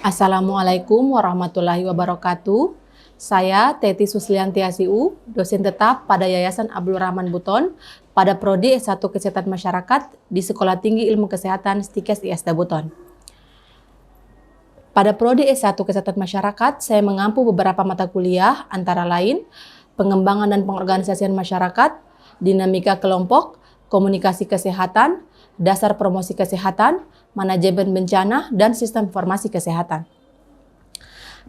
Assalamualaikum warahmatullahi wabarakatuh. Saya Teti Suslianti Asiu, dosen tetap pada Yayasan Abdul Rahman Buton pada Prodi S1 Kesehatan Masyarakat di Sekolah Tinggi Ilmu Kesehatan Stikes ISD Buton. Pada Prodi S1 Kesehatan Masyarakat, saya mengampu beberapa mata kuliah antara lain pengembangan dan pengorganisasian masyarakat, dinamika kelompok, komunikasi kesehatan, dasar promosi kesehatan, manajemen bencana, dan sistem informasi kesehatan.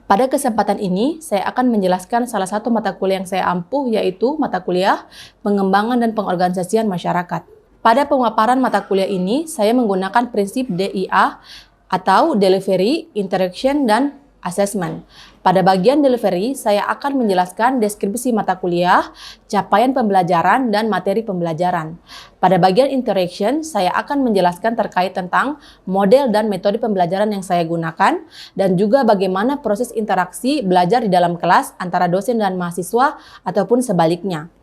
Pada kesempatan ini, saya akan menjelaskan salah satu mata kuliah yang saya ampuh, yaitu mata kuliah pengembangan dan pengorganisasian masyarakat. Pada pemaparan mata kuliah ini, saya menggunakan prinsip DIA atau Delivery, Interaction, dan Assessment. Pada bagian delivery, saya akan menjelaskan deskripsi mata kuliah, capaian pembelajaran, dan materi pembelajaran. Pada bagian interaction, saya akan menjelaskan terkait tentang model dan metode pembelajaran yang saya gunakan, dan juga bagaimana proses interaksi belajar di dalam kelas antara dosen dan mahasiswa ataupun sebaliknya.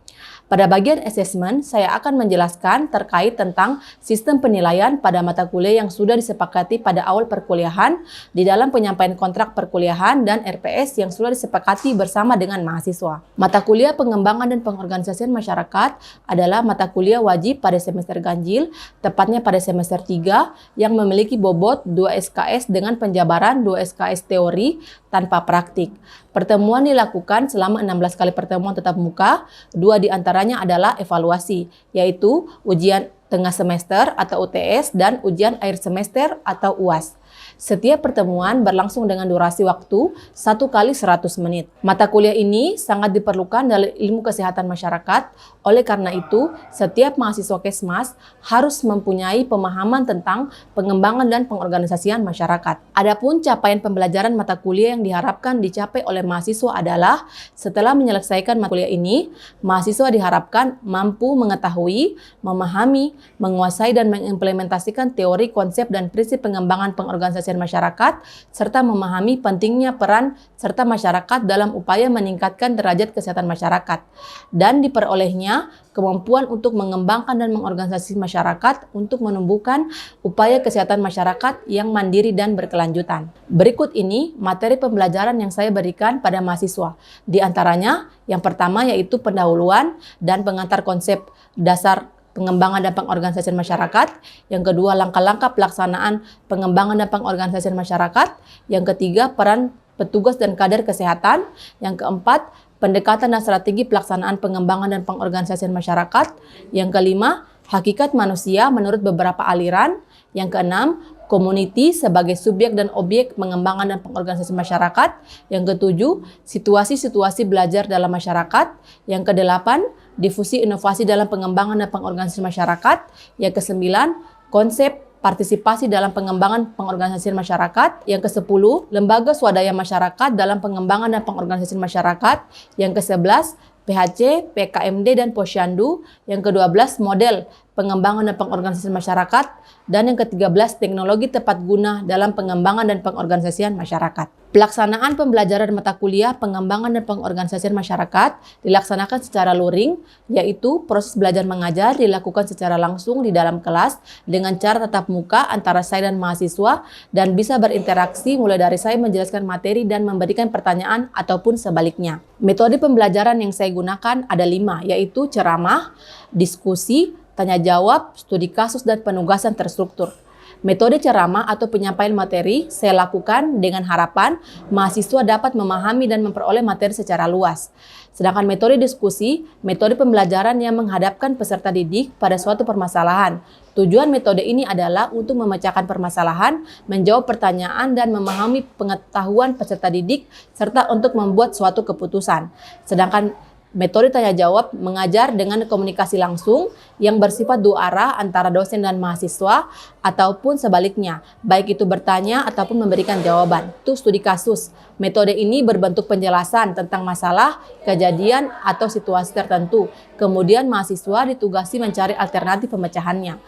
Pada bagian assessment, saya akan menjelaskan terkait tentang sistem penilaian pada mata kuliah yang sudah disepakati pada awal perkuliahan di dalam penyampaian kontrak perkuliahan dan RPS yang sudah disepakati bersama dengan mahasiswa. Mata kuliah pengembangan dan pengorganisasian masyarakat adalah mata kuliah wajib pada semester ganjil, tepatnya pada semester 3, yang memiliki bobot 2 SKS dengan penjabaran 2 SKS teori tanpa praktik. Pertemuan dilakukan selama 16 kali pertemuan tatap muka, 2 diantaranya adalah evaluasi, yaitu ujian tengah semester atau UTS dan ujian akhir semester atau UAS. Setiap pertemuan berlangsung dengan durasi waktu 1 kali 100 menit. Mata kuliah ini sangat diperlukan dalam ilmu kesehatan masyarakat. Oleh karena itu, setiap mahasiswa Kesmas harus mempunyai pemahaman tentang pengembangan dan pengorganisasian masyarakat. Adapun capaian pembelajaran mata kuliah yang diharapkan dicapai oleh mahasiswa adalah setelah menyelesaikan mata kuliah ini, mahasiswa diharapkan mampu mengetahui, memahami, menguasai dan mengimplementasikan teori, konsep, dan prinsip pengembangan pengorganisasian masyarakat, serta memahami pentingnya peran serta masyarakat dalam upaya meningkatkan derajat kesehatan masyarakat, dan diperolehnya kemampuan untuk mengembangkan dan mengorganisasi masyarakat untuk menumbuhkan upaya kesehatan masyarakat yang mandiri dan berkelanjutan. Berikut ini materi pembelajaran yang saya berikan pada mahasiswa. Di antaranya, yang pertama yaitu pendahuluan dan pengantar konsep dasar pengembangan dan pengorganisasian masyarakat. Yang kedua, langkah-langkah pelaksanaan pengembangan dan pengorganisasian masyarakat. Yang ketiga, peran petugas dan kader kesehatan. Yang keempat, pendekatan dan strategi pelaksanaan pengembangan dan pengorganisasian masyarakat. Yang kelima, hakikat manusia menurut beberapa aliran. Yang keenam, community sebagai subjek dan objek pengembangan dan pengorganisasian masyarakat. Yang ketujuh, situasi-situasi belajar dalam masyarakat. Yang kedelapan, difusi inovasi dalam pengembangan dan pengorganisasian masyarakat. Yang kesembilan, konsep partisipasi dalam pengembangan pengorganisasian masyarakat. Yang ke-10, lembaga swadaya masyarakat dalam pengembangan dan pengorganisasian masyarakat. Yang ke-11, PHC, PKMD, dan Posyandu. Yang ke-12, model pengembangan dan pengorganisasian masyarakat. Dan yang ke-13, teknologi tepat guna dalam pengembangan dan pengorganisasian masyarakat. Pelaksanaan pembelajaran mata kuliah pengembangan dan pengorganisasian masyarakat dilaksanakan secara luring, yaitu proses belajar mengajar dilakukan secara langsung di dalam kelas dengan cara tatap muka antara saya dan mahasiswa, dan bisa berinteraksi mulai dari saya menjelaskan materi dan memberikan pertanyaan ataupun sebaliknya. Metode pembelajaran yang saya gunakan ada 5, yaitu ceramah, diskusi, tanya jawab, studi kasus, dan penugasan terstruktur. Metode ceramah atau penyampaian materi saya lakukan dengan harapan mahasiswa dapat memahami dan memperoleh materi secara luas. Sedangkan metode diskusi, metode pembelajaran yang menghadapkan peserta didik pada suatu permasalahan. Tujuan metode ini adalah untuk memecahkan permasalahan, menjawab pertanyaan, dan memahami pengetahuan peserta didik, serta untuk membuat suatu keputusan. Sedangkan metode tanya jawab mengajar dengan komunikasi langsung yang bersifat dua arah antara dosen dan mahasiswa ataupun sebaliknya, baik itu bertanya ataupun memberikan jawaban. Itu studi kasus. Metode ini berbentuk penjelasan tentang masalah, kejadian, atau situasi tertentu. Kemudian mahasiswa ditugasi mencari alternatif pemecahannya.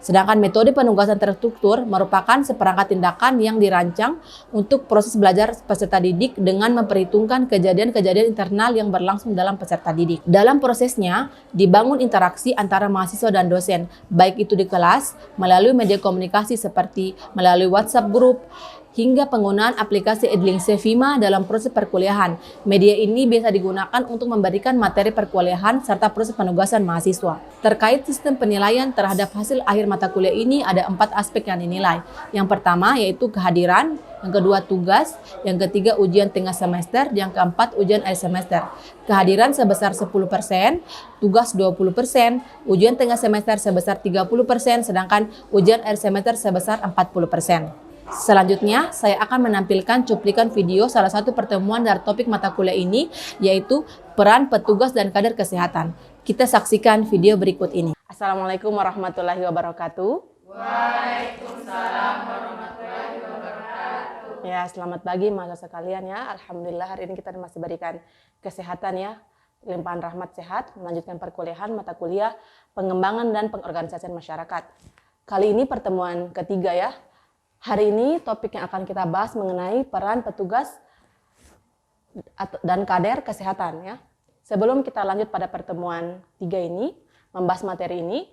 Sedangkan metode penugasan terstruktur merupakan seperangkat tindakan yang dirancang untuk proses belajar peserta didik dengan memperhitungkan kejadian-kejadian internal yang berlangsung dalam peserta didik. Dalam prosesnya, dibangun interaksi antara mahasiswa dan dosen, baik itu di kelas, melalui media komunikasi seperti melalui WhatsApp group, hingga penggunaan aplikasi Edlink Sevima dalam proses perkuliahan. Media ini biasa digunakan untuk memberikan materi perkuliahan serta proses penugasan mahasiswa. Terkait sistem penilaian terhadap hasil akhir mata kuliah ini ada 4 aspek yang dinilai. Yang pertama yaitu kehadiran, yang kedua tugas, yang ketiga ujian tengah semester, yang keempat ujian akhir semester. Kehadiran sebesar 10%, tugas 20%, ujian tengah semester sebesar 30%, sedangkan ujian akhir semester sebesar 40%. Selanjutnya, saya akan menampilkan cuplikan video salah satu pertemuan dari topik mata kuliah ini, yaitu peran petugas dan kader kesehatan. Kita saksikan video berikut ini. Assalamualaikum warahmatullahi wabarakatuh. Waalaikumsalam warahmatullahi wabarakatuh. Ya, selamat pagi mahasiswa sekalian ya. Alhamdulillah hari ini kita masih berikan kesehatan ya. Limpahan rahmat sehat, melanjutkan perkuliahan mata kuliah pengembangan dan pengorganisasian masyarakat. Kali ini pertemuan ketiga ya. Hari ini topik yang akan kita bahas mengenai peran petugas dan kader kesehatan ya. Sebelum kita lanjut pada pertemuan 3 ini, membahas materi ini,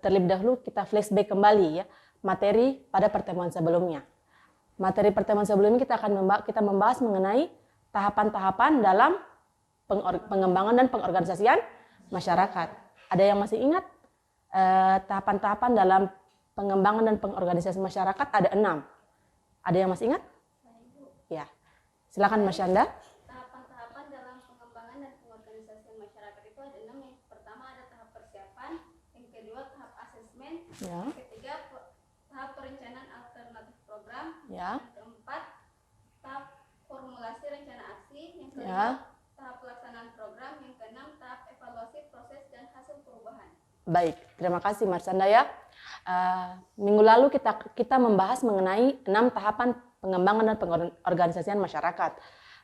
terlebih dahulu kita flashback kembali ya, materi pada pertemuan sebelumnya. Materi pertemuan sebelumnya kita membahas mengenai tahapan-tahapan dalam pengembangan dan pengorganisasian masyarakat. Ada yang masih ingat tahapan-tahapan dalam pengembangan dan pengorganisasian masyarakat ada 6. Ada yang masih ingat? Ya, silakan Mas Yanda. Tahapan-tahapan dalam pengembangan dan pengorganisasian masyarakat itu ada 6. Yang pertama ada tahap persiapan, yang kedua tahap asesmen, Ya. yang ketiga tahap perencanaan alternatif program, Ya. yang keempat tahap formulasi rencana aksi, yang kelima Ya. tahap pelaksanaan program, yang keenam tahap evaluasi proses dan hasil perubahan. Baik, terima kasih Mas Yanda ya. Minggu lalu kita membahas mengenai 6 tahapan pengembangan dan pengorganisasian masyarakat.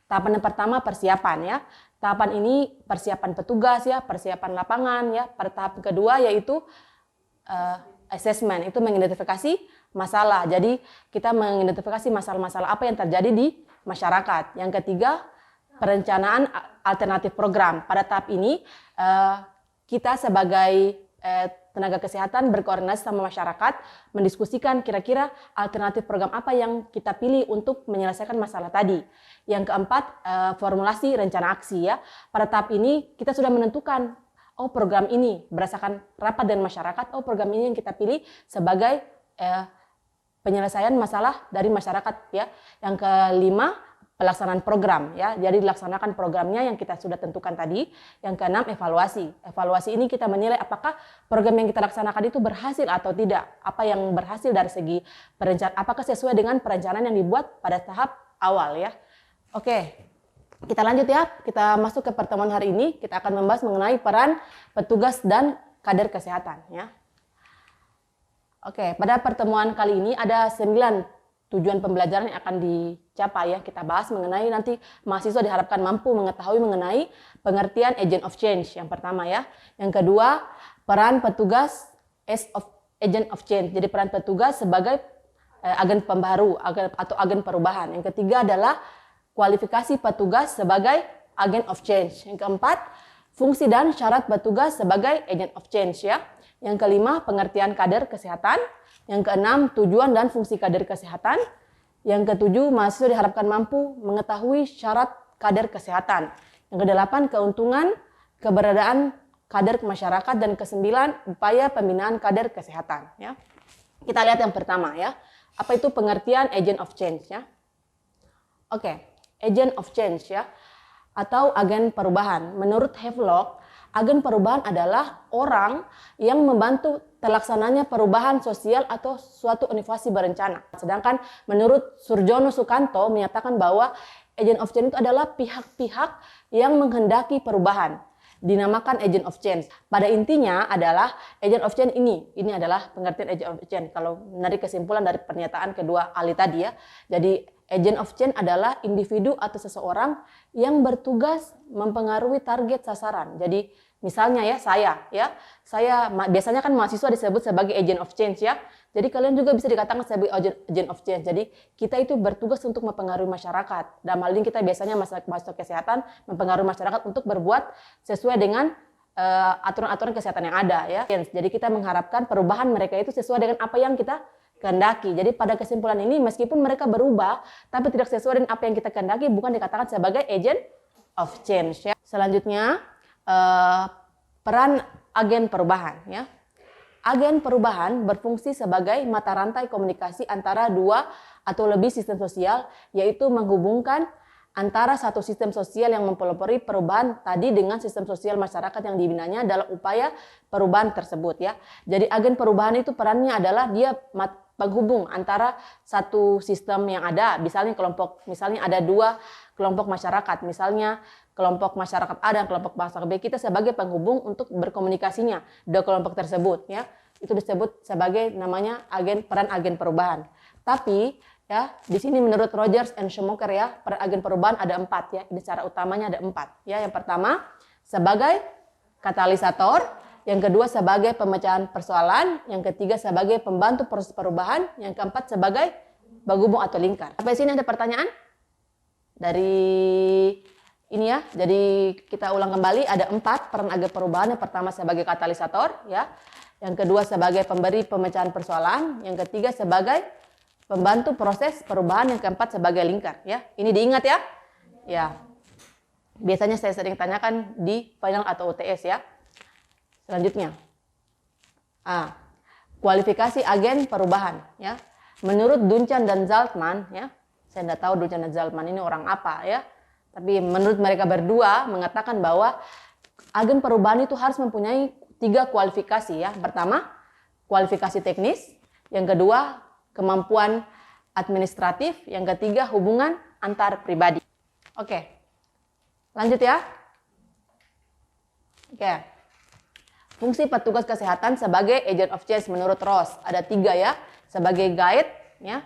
Tahapan yang pertama persiapan ya. Tahapan ini persiapan petugas ya, persiapan lapangan ya. Pada tahap kedua yaitu assessment, itu mengidentifikasi masalah. Jadi kita mengidentifikasi masalah-masalah apa yang terjadi di masyarakat. Yang ketiga perencanaan alternatif program. Pada tahap ini kita sebagai tenaga kesehatan berkoordinasi sama masyarakat, mendiskusikan kira-kira alternatif program apa yang kita pilih untuk menyelesaikan masalah tadi. Yang keempat, formulasi rencana aksi ya. Pada tahap ini kita sudah menentukan, oh program ini berdasarkan rapat dengan masyarakat, oh program ini yang kita pilih sebagai penyelesaian masalah dari masyarakat ya. Yang kelima, pelaksanaan program ya. Jadi dilaksanakan programnya yang kita sudah tentukan tadi. Yang keenam evaluasi. Evaluasi ini kita menilai apakah program yang kita laksanakan itu berhasil atau tidak. Apa yang berhasil dari segi perencanaan, apakah sesuai dengan perencanaan yang dibuat pada tahap awal ya. Oke. Kita lanjut ya. Kita masuk ke pertemuan hari ini. Kita akan membahas mengenai peran petugas dan kader kesehatan ya. Oke, pada pertemuan kali ini ada 9 tujuan pembelajaran yang akan dicapai ya. Kita bahas mengenai nanti mahasiswa diharapkan mampu mengetahui mengenai pengertian agent of change yang pertama ya. Yang kedua, peran petugas as of agent of change. Jadi peran petugas sebagai agen pembaru atau agen perubahan. Yang ketiga adalah kualifikasi petugas sebagai agent of change. Yang keempat, fungsi dan syarat petugas sebagai agent of change ya. Yang kelima, pengertian kader kesehatan. Yang keenam, tujuan dan fungsi kader kesehatan. Yang ketujuh, mahasiswa diharapkan mampu mengetahui syarat kader kesehatan. Yang kedelapan, keuntungan keberadaan kader masyarakat. Dan kesembilan, upaya pembinaan kader kesehatan. Ya. Kita lihat yang pertama ya. Apa itu pengertian agent of change ya? Oke, agent of change ya, atau agen perubahan. Menurut Havelock, agen perubahan adalah orang yang membantu terlaksananya perubahan sosial atau suatu inovasi berencana. Sedangkan menurut Surjono Sukanto menyatakan bahwa agent of change itu adalah pihak-pihak yang menghendaki perubahan. Dinamakan agent of change. Pada intinya adalah agent of change ini adalah pengertian agent of change. Kalau menarik kesimpulan dari pernyataan kedua ahli tadi ya. Jadi agent of change adalah individu atau seseorang yang bertugas mempengaruhi target sasaran. Jadi misalnya ya saya biasanya kan mahasiswa disebut sebagai agent of change ya. Jadi kalian juga bisa dikatakan sebagai agent of change. Jadi kita itu bertugas untuk mempengaruhi masyarakat. Dalam hal ini kita biasanya mahasiswa kesehatan mempengaruhi masyarakat untuk berbuat sesuai dengan aturan-aturan kesehatan yang ada ya. Jadi kita mengharapkan perubahan mereka itu sesuai dengan apa yang kita kehendaki. Jadi pada kesimpulan ini meskipun mereka berubah tapi tidak sesuai dengan apa yang kita kehendaki, bukan dikatakan sebagai agent of change ya. Selanjutnya peran agen perubahan ya. Agen perubahan berfungsi sebagai mata rantai komunikasi antara dua atau lebih sistem sosial, yaitu menghubungkan antara satu sistem sosial yang mempelopori perubahan tadi dengan sistem sosial masyarakat yang dibinanya dalam upaya perubahan tersebut ya. Jadi agen perubahan itu perannya adalah dia penghubung antara satu sistem yang ada, misalnya ada dua kelompok masyarakat, misalnya kelompok masyarakat A dan kelompok masyarakat B, kita sebagai penghubung untuk berkomunikasinya dua kelompok tersebut ya. Itu disebut sebagai namanya peran agen perubahan. Tapi ya, di sini menurut Rogers and Schumacher ya, peran agen perubahan ada 4 ya. Ini secara utamanya ada 4 ya. Yang pertama sebagai katalisator, yang kedua sebagai pemecahan persoalan, yang ketiga sebagai pembantu proses perubahan, yang keempat sebagai penghubung atau lingkar. Sampai sini ada pertanyaan? Dari ini ya. Jadi kita ulang kembali, ada 4 peran agen perubahan. Yang pertama sebagai katalisator ya. Yang kedua sebagai pemberi pemecahan persoalan, yang ketiga sebagai pembantu proses perubahan, yang keempat sebagai lingkar ya. Ini diingat ya. Ya. Biasanya saya sering tanyakan di final atau UTS ya. Selanjutnya. Kualifikasi agen perubahan ya. Menurut Duncan dan Zaltman ya. Saya tidak tahu Duncan dan Zaltman ini orang apa ya. Tapi menurut mereka berdua mengatakan bahwa agen perubahan itu harus mempunyai 3 kualifikasi ya. Pertama, kualifikasi teknis, yang kedua, kemampuan administratif, yang ketiga, hubungan antar pribadi. Oke. Lanjut ya. Oke. Fungsi petugas kesehatan sebagai agent of change menurut Ross ada 3 ya. Sebagai guide ya,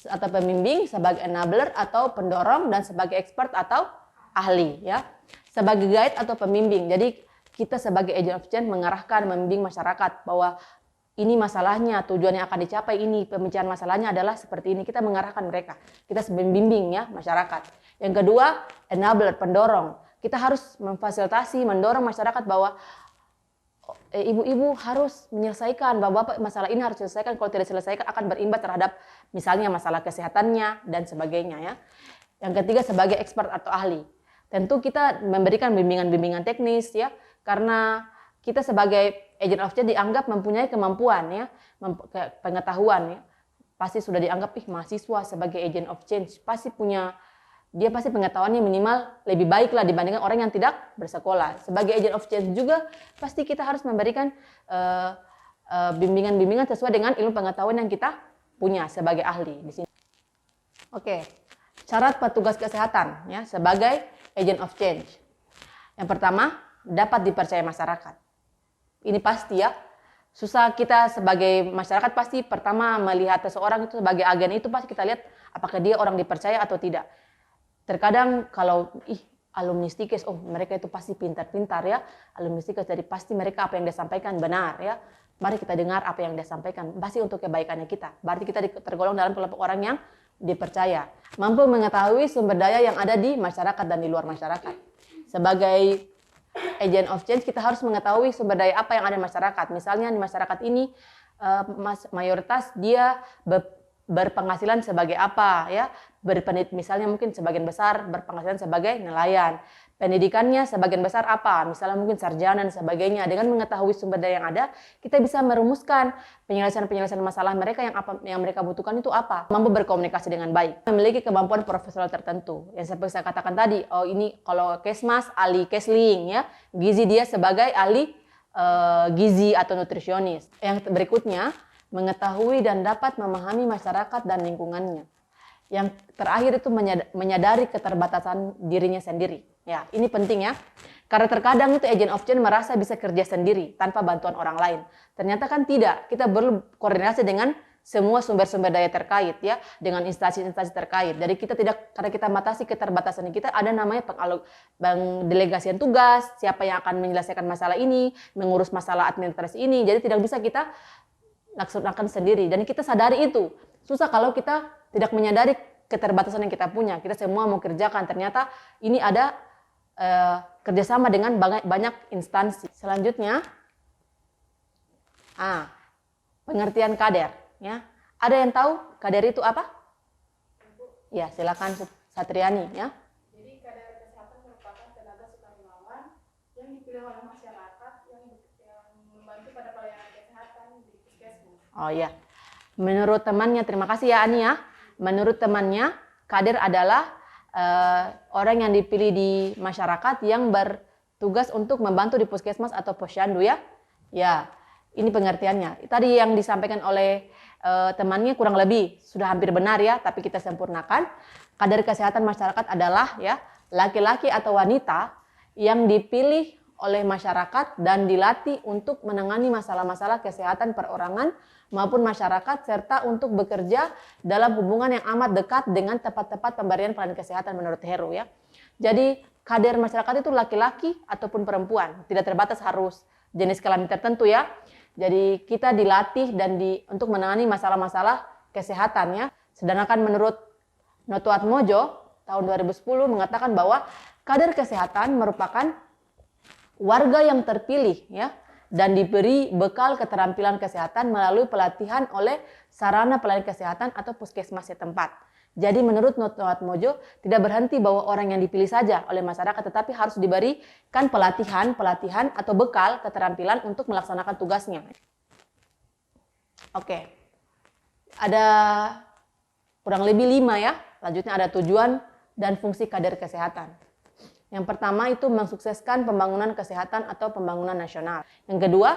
atau pembimbing, sebagai enabler atau pendorong, dan sebagai expert atau ahli ya. Sebagai guide atau pembimbing. Jadi kita sebagai agent of change mengarahkan, membimbing masyarakat bahwa ini masalahnya, tujuan yang akan dicapai ini, pembicaraan masalahnya adalah seperti ini. Kita mengarahkan mereka. Kita membimbing ya masyarakat. Yang kedua, enabler, pendorong. Kita harus memfasilitasi, mendorong masyarakat bahwa ibu-ibu harus menyelesaikan, bapak-bapak masalah ini harus diselesaikan. Kalau tidak diselesaikan akan berimbas terhadap misalnya masalah kesehatannya dan sebagainya ya. Yang ketiga sebagai expert atau ahli. Tentu kita memberikan bimbingan-bimbingan teknis ya. Karena kita sebagai agent of change dianggap mempunyai kemampuan ya, pengetahuan ya. Pasti sudah dianggap mahasiswa sebagai agent of change pasti pengetahuannya minimal lebih baik lah dibandingkan orang yang tidak bersekolah. Sebagai agent of change juga pasti kita harus memberikan bimbingan-bimbingan sesuai dengan ilmu pengetahuan yang kita punya sebagai ahli di sini. Oke. Syarat petugas kesehatan ya sebagai agent of change. Yang pertama, dapat dipercaya masyarakat. Ini pasti ya. Susah kita sebagai masyarakat pasti pertama melihat seseorang itu sebagai agen itu pasti kita lihat apakah dia orang dipercaya atau tidak. Terkadang kalau alumni Stikes, mereka itu pasti pintar-pintar ya. Alumni Stikes, jadi pasti mereka apa yang dia sampaikan benar ya. Mari kita dengar apa yang dia sampaikan. Pasti untuk kebaikannya kita. Berarti kita tergolong dalam kelompok orang yang dipercaya. Mampu mengetahui sumber daya yang ada di masyarakat dan di luar masyarakat. Sebagai agent of change kita harus mengetahui sumber daya apa yang ada di masyarakat. Misalnya di masyarakat ini mayoritas dia berpenghasilan sebagai apa ya? Misalnya mungkin sebagian besar berpenghasilan sebagai nelayan. Pendidikannya sebagian besar apa? Misalnya mungkin sarjana dan sebagainya. Dengan mengetahui sumber daya yang ada, kita bisa merumuskan penyelesaian masalah mereka yang mereka butuhkan itu apa. Mampu berkomunikasi dengan baik. Memiliki kemampuan profesional tertentu. Yang seperti saya katakan tadi, ini kalau Kesmas, ahli Kesling ya. Gizi dia sebagai ahli gizi atau nutrisionis. Yang berikutnya, mengetahui dan dapat memahami masyarakat dan lingkungannya. Yang terakhir itu menyadari keterbatasan dirinya sendiri. Ya, ini penting ya. Karena terkadang itu agent of change merasa bisa kerja sendiri tanpa bantuan orang lain. Ternyata kan tidak. Kita perlu koordinasi dengan semua sumber-sumber daya terkait ya, dengan instansi-instansi terkait. Jadi kita tidak, karena kita matasi keterbatasan kita, ada namanya pendelegasian tugas, siapa yang akan menyelesaikan masalah ini, mengurus masalah administrasi ini. Jadi tidak bisa kita laksanakan sendiri. Dan kita sadari itu. Susah kalau kita tidak menyadari keterbatasan yang kita punya. Kita semua mau kerjakan, ternyata ini ada kerjasama dengan banyak instansi. Selanjutnya, pengertian kader. Ya. Ada yang tahu kader itu apa? Ya, silakan Satriani ya. Jadi kader kesehatan merupakan tenaga sukarelawan yang dipilih oleh masyarakat yang membantu pada pelayanan kesehatan di puskesmas. Oh iya. Menurut temannya, terima kasih ya Ani ya. Menurut temannya, kader adalah orang yang dipilih di masyarakat yang bertugas untuk membantu di puskesmas atau posyandu ya. Ya, ini pengertiannya. Tadi yang disampaikan oleh temannya kurang lebih sudah hampir benar ya, tapi kita sempurnakan. Kader kesehatan masyarakat adalah ya laki-laki atau wanita yang dipilih oleh masyarakat dan dilatih untuk menangani masalah-masalah kesehatan perorangan maupun masyarakat serta untuk bekerja dalam hubungan yang amat dekat dengan tempat-tempat pemberian pelayanan kesehatan menurut Heru ya. Jadi kader masyarakat itu laki-laki ataupun perempuan, tidak terbatas harus jenis kelamin tertentu ya. Jadi kita dilatih dan untuk menangani masalah-masalah kesehatan ya. Sedangkan menurut Noto Atmojo tahun 2010 mengatakan bahwa kader kesehatan merupakan warga yang terpilih ya dan diberi bekal keterampilan kesehatan melalui pelatihan oleh sarana pelayanan kesehatan atau puskesmas setempat. Jadi menurut Noto Atmojo tidak berhenti bahwa orang yang dipilih saja oleh masyarakat, tetapi harus diberikan pelatihan atau bekal keterampilan untuk melaksanakan tugasnya. Oke, ada kurang lebih 5 ya. Lanjutnya ada tujuan dan fungsi kader kesehatan. Yang pertama itu mensukseskan pembangunan kesehatan atau pembangunan nasional. Yang kedua,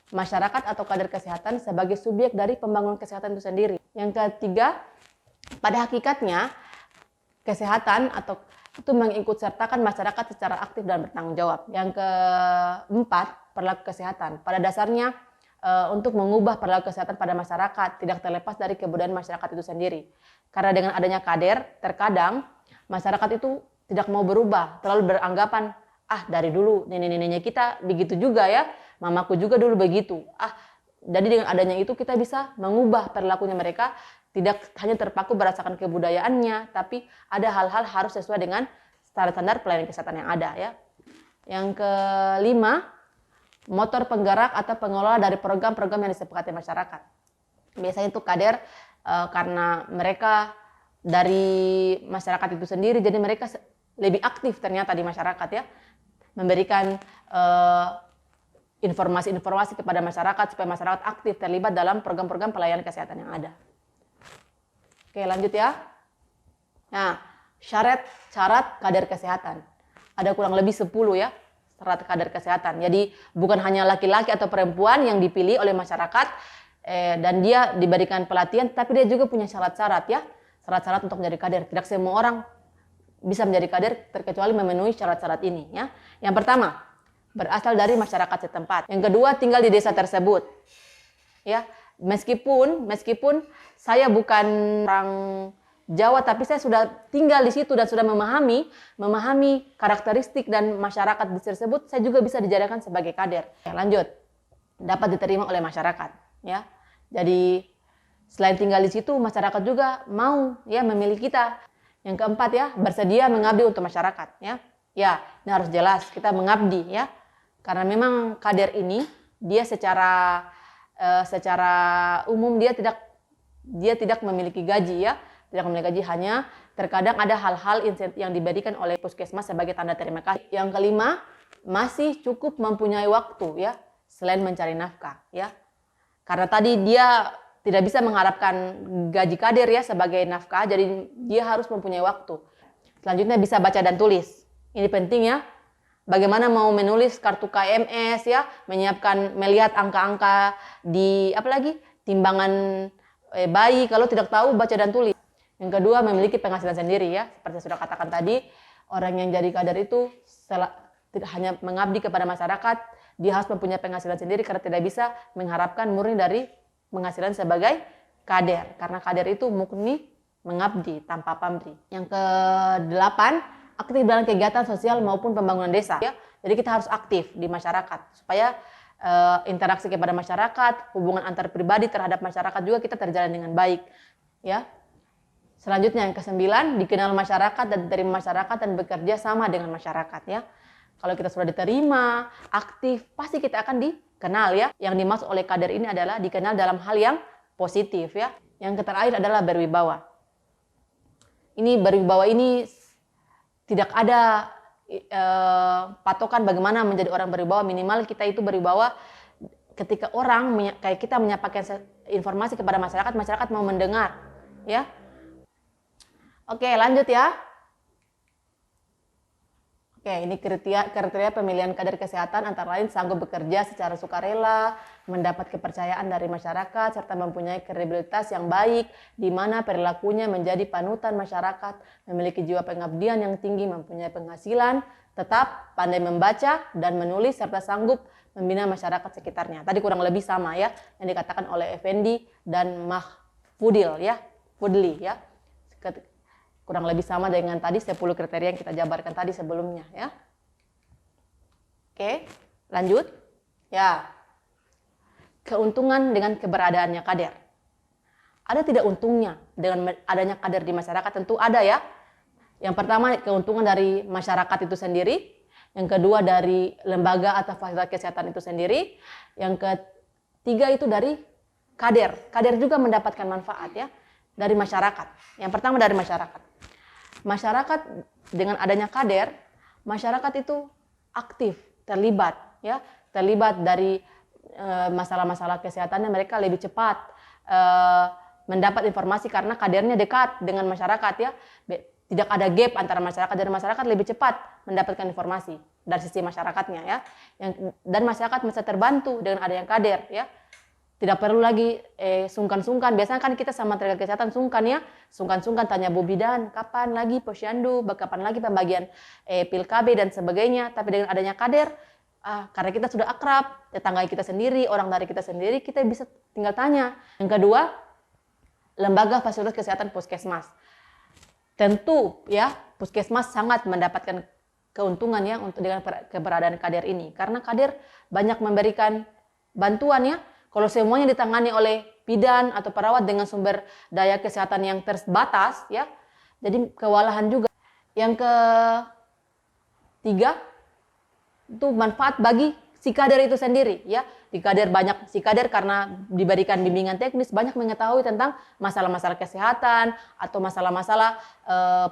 masyarakat atau kader kesehatan sebagai subjek dari pembangunan kesehatan itu sendiri. Yang ketiga, pada hakikatnya kesehatan atau itu mengikutsertakan masyarakat secara aktif dan bertanggung jawab. Yang keempat, perilaku kesehatan. Pada dasarnya untuk mengubah perilaku kesehatan pada masyarakat tidak terlepas dari kebudayaan masyarakat itu sendiri. Karena dengan adanya kader, terkadang masyarakat itu tidak mau berubah, terlalu beranggapan, dari dulu nenek-neneknya kita begitu juga ya, mamaku juga dulu begitu. Jadi dengan adanya itu kita bisa mengubah perilakunya mereka, tidak hanya terpaku berdasarkan kebudayaannya, tapi ada hal-hal harus sesuai dengan standar-standar pelayanan kesehatan yang ada ya. Yang kelima, motor penggerak atau pengelola dari program-program yang disepakati masyarakat. Biasanya itu kader karena mereka dari masyarakat itu sendiri, jadi mereka lebih aktif ternyata di masyarakat ya, memberikan informasi-informasi kepada masyarakat supaya masyarakat aktif terlibat dalam program-program pelayanan kesehatan yang ada. Oke, lanjut ya. Nah, syarat kader kesehatan. Ada kurang lebih 10 ya, syarat kader kesehatan. Jadi bukan hanya laki-laki atau perempuan yang dipilih oleh masyarakat dan dia diberikan pelatihan, tapi dia juga punya syarat-syarat ya. Syarat-syarat untuk menjadi kader. Tidak semua orang bisa menjadi kader terkecuali memenuhi syarat-syarat ini ya. Yang pertama, berasal dari masyarakat setempat. Yang kedua, tinggal di desa tersebut. Ya, meskipun saya bukan orang Jawa, tapi saya sudah tinggal di situ dan sudah memahami karakteristik dan masyarakat di tersebut, saya juga bisa dijadikan sebagai kader. Lanjut, dapat diterima oleh masyarakat. Ya, jadi selain tinggal di situ, masyarakat juga mau ya memilih kita. Yang keempat ya, bersedia mengabdi untuk masyarakat. Ya, ini harus jelas kita mengabdi ya, karena memang kader ini dia secara umum dia tidak memiliki gaji ya, tidak memiliki gaji, hanya terkadang ada hal-hal insentif yang diberikan oleh puskesmas sebagai tanda terima kasih. Yang kelima, masih cukup mempunyai waktu ya selain mencari nafkah ya, karena tadi dia tidak bisa mengharapkan gaji kader ya sebagai nafkah, jadi dia harus mempunyai waktu. Selanjutnya bisa baca dan tulis, ini penting ya. Bagaimana mau menulis kartu KMS ya, melihat angka-angka di timbangan bayi kalau tidak tahu baca dan tulis. Yang kedua, memiliki penghasilan sendiri ya. Seperti sudah katakan tadi, orang yang jadi kader itu tidak hanya mengabdi kepada masyarakat, dia harus mempunyai penghasilan sendiri karena tidak bisa mengharapkan murni dari penghasilan sebagai kader. Karena kader itu murni mengabdi tanpa pamrih. Yang kedelapan, aktif dalam kegiatan sosial maupun pembangunan desa. Ya. Jadi kita harus aktif di masyarakat supaya interaksi kepada masyarakat, hubungan antar pribadi terhadap masyarakat juga kita terjalin dengan baik. Ya. Selanjutnya yang kesembilan, dikenal masyarakat dan diterima masyarakat dan bekerja sama dengan masyarakat. Ya. Kalau kita sudah diterima, aktif, pasti kita akan dikenal ya. Yang dimaksud oleh kader ini adalah dikenal dalam hal yang positif ya. Yang terakhir adalah berwibawa. Ini berwibawa ini tidak ada patokan bagaimana menjadi orang berwibawa. Minimal kita itu berwibawa ketika orang kayak kita menyampaikan informasi kepada masyarakat, masyarakat mau mendengar, ya. Oke, lanjut ya. Oke, ini kriteria pemilihan kader kesehatan antara lain sanggup bekerja secara sukarela, mendapat kepercayaan dari masyarakat, serta mempunyai kredibilitas yang baik, di mana perilakunya menjadi panutan masyarakat, memiliki jiwa pengabdian yang tinggi, mempunyai penghasilan, tetap pandai membaca dan menulis, serta sanggup membina masyarakat sekitarnya. Tadi kurang lebih sama ya, yang dikatakan oleh Effendi dan Mahfudil ya, Fudli ya. Kurang lebih sama dengan tadi 10 kriteria yang kita jabarkan tadi sebelumnya ya. Oke, lanjut. Ya. Keuntungan dengan keberadaannya kader. Ada tidak untungnya dengan adanya kader di masyarakat? Tentu ada ya. Yang pertama keuntungan dari masyarakat itu sendiri. Yang kedua dari lembaga atau fasilitas kesehatan itu sendiri. Yang ketiga itu dari kader. Kader juga mendapatkan manfaat ya dari masyarakat. Yang pertama dari masyarakat. Masyarakat dengan adanya kader, masyarakat itu aktif, terlibat ya, terlibat dari masalah-masalah kesehatannya, mereka lebih cepat mendapat informasi karena kadernya dekat dengan masyarakat ya. Tidak ada gap antara masyarakat dan masyarakat, lebih cepat mendapatkan informasi dari sisi masyarakatnya ya. Dan masyarakat bisa terbantu dengan adanya kader ya. Tidak perlu lagi sungkan-sungkan. Biasanya kan kita sama tenaga kesehatan sungkan ya. Sungkan-sungkan tanya Bu Bidan, kapan lagi posyandu, kapan lagi pembagian pil KB dan sebagainya. Tapi dengan adanya kader, karena kita sudah akrab, tetangga kita sendiri, orang dari kita sendiri, kita bisa tinggal tanya. Yang kedua, lembaga fasilitas kesehatan puskesmas. Tentu ya, puskesmas sangat mendapatkan keuntungan ya untuk dengan keberadaan kader ini. Karena kader banyak memberikan bantuan ya. Kalau semuanya ditangani oleh bidan atau perawat dengan sumber daya kesehatan yang terbatas, ya, jadi kewalahan juga. Yang ketiga, itu manfaat bagi si kader itu sendiri, ya. Si kader karena diberikan bimbingan teknis banyak mengetahui tentang masalah-masalah kesehatan atau masalah-masalah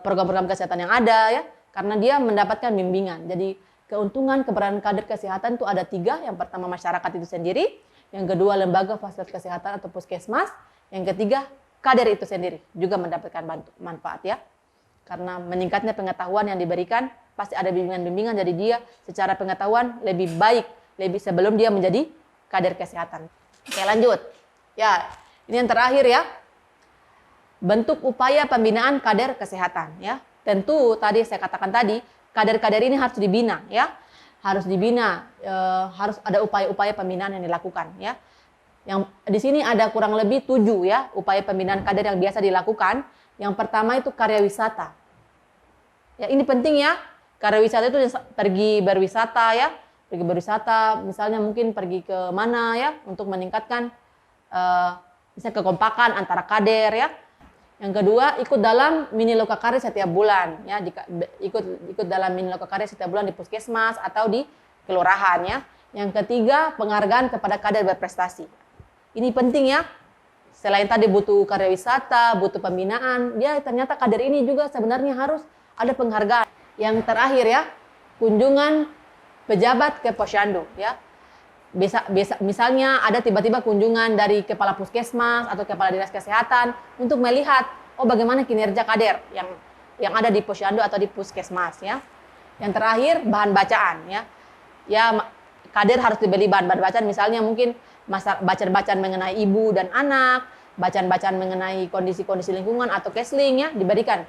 program-program kesehatan yang ada, ya. Karena dia mendapatkan bimbingan. Jadi keuntungan keberadaan kader kesehatan itu ada 3. Yang pertama masyarakat itu sendiri. Yang kedua lembaga fasilitas kesehatan atau puskesmas. Yang ketiga kader itu sendiri juga mendapatkan manfaat ya. Karena meningkatnya pengetahuan yang diberikan pasti ada bimbingan-bimbingan, jadi dia secara pengetahuan lebih baik lebih sebelum dia menjadi kader kesehatan. Oke, lanjut. Ya, ini yang terakhir ya. Bentuk upaya pembinaan kader kesehatan ya. Tentu tadi saya katakan tadi kader-kader ini harus dibina ya. Harus dibina, harus ada upaya-upaya pembinaan yang dilakukan ya. Yang di sini ada kurang lebih 7 ya upaya pembinaan kader yang biasa dilakukan. Yang pertama itu karya wisata. Ya, ini penting ya. Karya wisata itu pergi berwisata ya. Pergi berwisata, misalnya mungkin pergi ke mana ya untuk meningkatkan misalnya kekompakan antara kader ya. Yang kedua, ikut dalam mini lokakarya setiap bulan ya, ikut dalam mini lokakarya setiap bulan di puskesmas atau di kelurahan ya. Yang ketiga, penghargaan kepada kader berprestasi. Ini penting ya. Selain tadi butuh karya wisata, butuh pembinaan, dia ternyata kader ini juga sebenarnya harus ada penghargaan. Yang terakhir ya, kunjungan pejabat ke posyandu ya. Misalnya ada tiba-tiba kunjungan dari kepala puskesmas atau kepala dinas kesehatan untuk melihat bagaimana kinerja kader yang ada di posyandu atau di puskesmas ya. Yang terakhir bahan bacaan ya. Ya, kader harus dibeli bahan bacaan, misalnya mungkin bacaan-bacaan mengenai ibu dan anak, bacaan-bacaan mengenai kondisi-kondisi lingkungan atau counseling ya, diberikan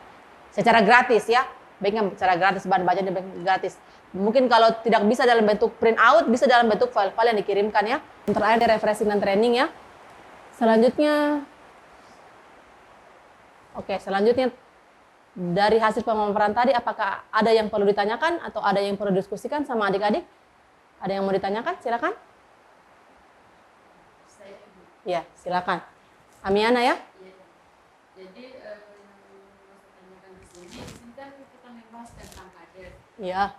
secara gratis ya. Baiknya secara gratis, bahan bacaan gratis. Mungkin kalau tidak bisa dalam bentuk print out, bisa dalam bentuk file-file yang dikirimkan ya. Yang terakhir refreshing dan training ya. Selanjutnya, dari hasil pemaparan tadi, apakah ada yang perlu ditanyakan atau ada yang perlu diskusikan sama adik-adik? Ada yang mau ditanyakan? Silakan. Ya, silakan. Amiana ya. Jadi yang mau saya tanyakan di sini kan kita membahas tentang kader. Iya.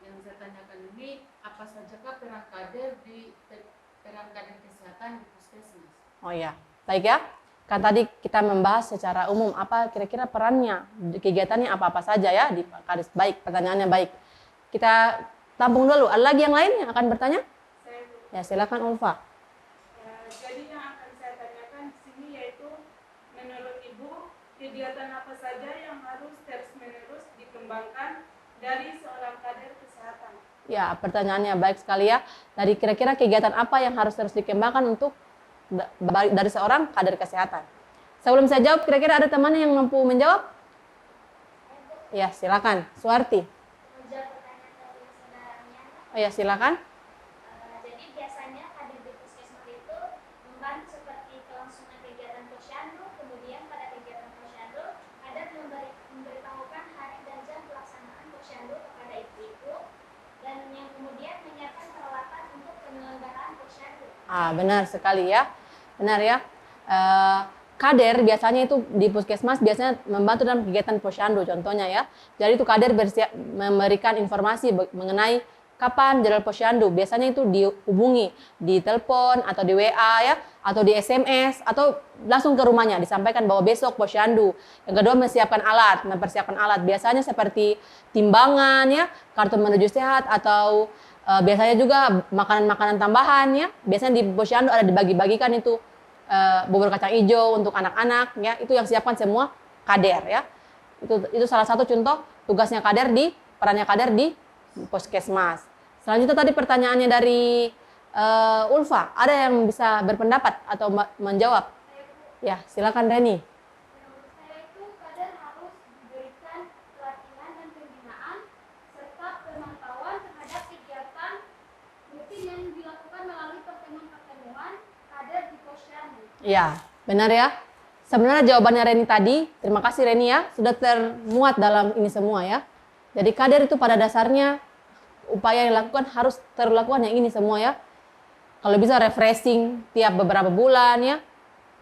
Yang saya tanyakan ini apa sajakah peran kader kesehatan di puskesmas? Oh ya. Baik ya. Kan tadi kita membahas secara umum apa kira-kira perannya, kegiatannya apa-apa saja ya di Kades. Baik, pertanyaannya baik. Kita tampung dulu. Ada lagi yang lain yang akan bertanya? Ya, silakan Ulfa. Jadi yang akan saya tanyakan di sini yaitu menurut Ibu kegiatan apa saja yang harus terus-menerus dikembangkan dari seorang kader kesehatan? Ya, pertanyaannya baik sekali ya. Dari kira-kira kegiatan apa yang harus terus dikembangkan untuk dari seorang kader kesehatan. Sebelum saya jawab, kira-kira ada teman yang mampu menjawab? Ya, silakan. Suarti. Menjawab pertanyaan dari saudaranya. Oh ya, silakan. Jadi biasanya kader di puskesmas itu membantu seperti kelangsungan kegiatan posyandu, kemudian pada kegiatan posyandu ada memberitahukan hari dan jam pelaksanaan posyandu kepada ibu-ibu dan yang kemudian menyiapkan peralatan untuk penyelenggaraan posyandu. Benar sekali ya. Benar ya. Kader biasanya itu di puskesmas biasanya membantu dalam kegiatan posyandu contohnya ya. Jadi itu kader memberikan informasi mengenai kapan jadwal posyandu. Biasanya itu dihubungi di telepon atau di WA ya, atau di SMS atau langsung ke rumahnya disampaikan bahwa besok posyandu. Yang kedua mempersiapkan alat. Biasanya seperti timbangan ya, kartu menuju sehat atau biasanya juga makanan-makanan tambahan ya. Biasanya di posyandu ada dibagi-bagikan itu bubur kacang hijau untuk anak-anak ya. Itu yang siapkan semua kader ya. Itu salah satu contoh tugasnya kader perannya kader di puskesmas. Selanjutnya tadi pertanyaannya dari Ulfa. Ada yang bisa berpendapat atau menjawab? Ya, silakan Reni. Menurut saya itu kader harus diberikan pelatihan dan pembinaan serta pemantauan terhadap kegiatan rutin yang dilakukan melalui pertemuan-pertemuan kader di posyandu. Ya, benar ya. Sebenarnya jawabannya Reni tadi, terima kasih Reni ya, sudah termuat dalam ini semua ya. Jadi kader itu pada dasarnya upaya yang dilakukan harus terlakukan yang ini semua ya. Kalau bisa refreshing tiap beberapa bulan ya.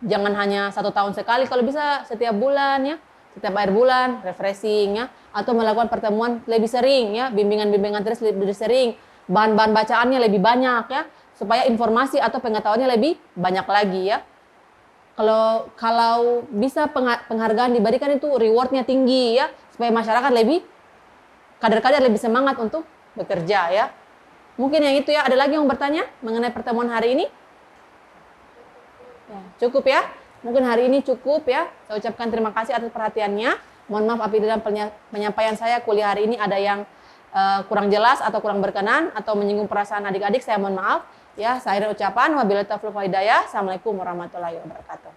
Jangan hanya 1 tahun sekali, kalau bisa setiap bulan ya. Setiap akhir bulan refreshing ya. Atau melakukan pertemuan lebih sering ya. Bimbingan-bimbingan terus lebih sering. Bahan-bahan bacaannya lebih banyak ya. Supaya informasi atau pengetahuannya lebih banyak lagi ya. Kalau bisa penghargaan diberikan itu rewardnya tinggi ya. Supaya masyarakat kader-kader lebih semangat untuk bekerja ya. Mungkin yang itu ya. Ada lagi yang bertanya mengenai pertemuan hari ini? Ya, cukup ya. Mungkin hari ini cukup ya. Saya ucapkan terima kasih atas perhatiannya. Mohon maaf apabila dalam penyampaian saya kuliah hari ini ada yang kurang jelas atau kurang berkenan atau menyinggung perasaan adik-adik. Saya mohon maaf. Ya, saya akhiri ucapan. Wabillahi taufiq wal hidayah. Assalamualaikum warahmatullahi wabarakatuh.